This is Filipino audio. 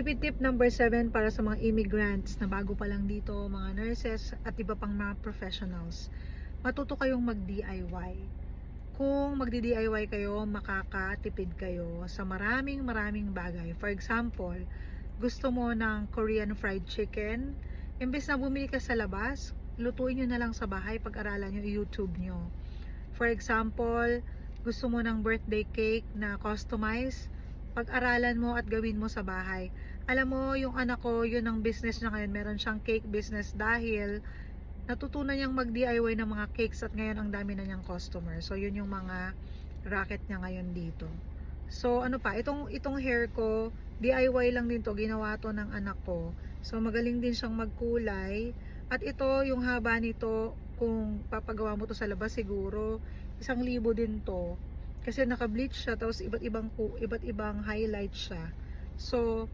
Tipid tip number 7 para sa mga immigrants na bago pa lang dito, mga nurses at iba pang mga professionals. Matuto kayong mag-DIY. Kung magdi-DIY kayo, makakatipid kayo sa maraming bagay. For example, gusto mo ng Korean fried chicken, imbes na bumili ka sa labas, lutuin nyo na lang sa bahay, pag-aralan nyo, YouTube nyo. For example, gusto mo ng birthday cake na customize, pag-aralan mo at gawin mo sa bahay. Alam mo, yung anak ko, yun ang business niya ngayon. Meron siyang cake business dahil natutunan niyang mag-DIY ng mga cakes at ngayon ang dami na niyang customer. So, yun yung mga racket niya ngayon dito. So, ano pa, itong hair ko, DIY lang din to, ginawa to ng anak ko. So, magaling din siyang magkulay. At ito, yung haba nito, kung papagawa mo to sa labas, siguro 1,000 din to. Kasi naka-bleach siya, tapos iba't ibang highlight siya. So,